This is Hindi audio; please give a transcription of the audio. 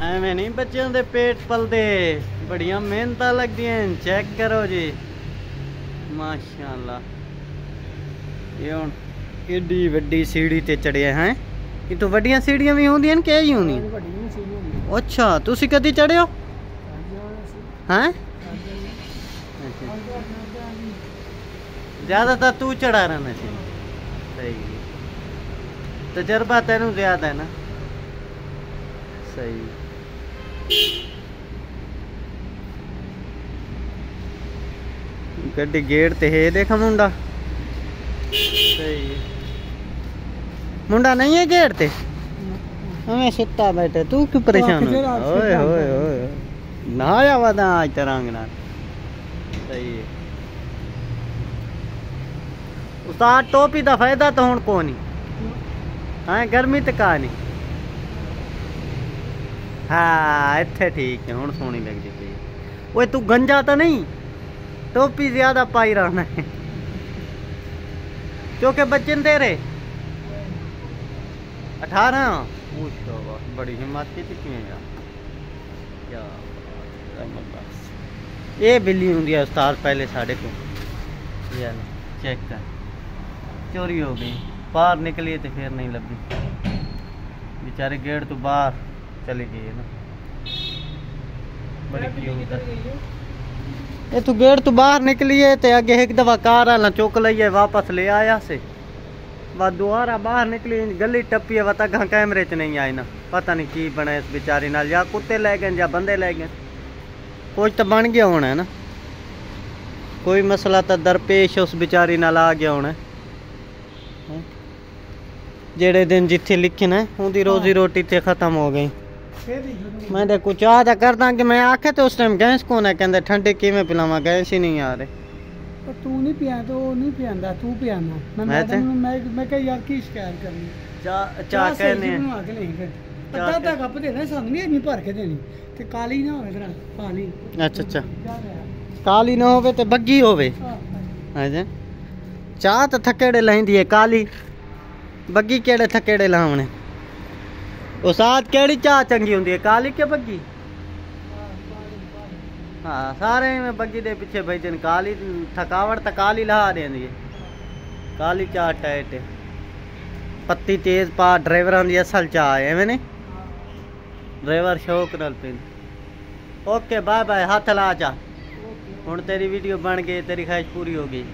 ਐਵੇਂ नहीं बच्चों दे पेट पलदे, बड़िया मेहनत लगदी हैं। चेक करो जी, माशाअल्लाह। ये हुण एडी वड्डी सीढ़ी ते चढ़े हैं। ये तो वड्डियां सीढ़ियां भी होंदियां ने, क्या ही होंदियां? अच्छा, तुसी कदी चढ़े हो? हैं? ज्यादातर तू चढ़ा रहना सी। सही, तजर्बा तेनू ज्यादा है ना। सही। गड्डी गेट ते है, देखा मुंडा। सही, मुंडा नहीं है गेट ते, हमें सुता बैठे। तू क्यों परेशान हो? ओए ओए ओए, नहाया वादा आज तरंग ना। सही है उस्ताद, टोपी दा फायदा तो हुण को नहीं है, गर्मी ते का नहीं। हाँ इत्थे ठीक है, हुण सोहनी लगदी पई। ओए तू गंजा तो नहीं, टोपी ज्यादा पाई रहना है क्योंकि बच्चे ने तेरे 18। बड़ी हिम्मत की थी यार। क्या ये बिल्ली होंगी है उस्ताद, पहले साढ़े को यार चेक कर, चोरी हो गई। बाहर निकली तो फिर नहीं लगी, बेचारे गेट तो बाहर चली गई है ना। बड़ी क्यूट है ये तो, गेट तो बाहर निकली है तो आगे एक दफा कार आला चुक ली है, वापस ले आया से वह दोबारा बाहर निकली, गली टप्पी है। वह तक कैमरे च नहीं आई ना, पता नहीं की बने इस बेचारी नाल, या कुत्ते ले गए या बंदे ले गए। कुछ तो बन गया होना है ना, कोई मसला तो दरपेश उस बेचारी नाल आ गया होना। जेड़े दिन जिथे लिखना है उनकी रोजी रोटी ते खत्म हो गई। मैं तो कुछ आदा करदा कि मैं आखे तो उस टाइम गैस कौन है, कहते ठंडे किवें पिलावा, गैस ही नहीं आ रहे। तो तू नहीं पिया तो वो नहीं पियांदा, तू पियाना। मैं कह यार की शिकायत करनी, चाह कहने बना के नहीं फिर पता ता कप देना, सानू नहीं इतनी भर के देनी ते काली ना होवे, तेरा पानी। अच्छा अच्छा, काली ना होवे ते बग्गी होवे। अच्छा, चाह तो थकेड़े लहिंदी है, काली बग्गी केड़े थकेड़े लावने। उस्ताद केड़ी चाह चंगी हुंदी है, काली के बग्गी? हाँ सारे में बग्गी दे पीछे भेजन, काली थकावट तो काली लहा देंदी है। काली चाह टाइट है, पत्ती तेज पा, ड्राइवरां दी असल चाह है एवें नहीं, ड्राइवर शौक नाल पींदे। ओके बाय बाय, हाथ ला जा। हुण तेरी वीडियो बन गई, तेरी ख्वाहिश पूरी हो गई।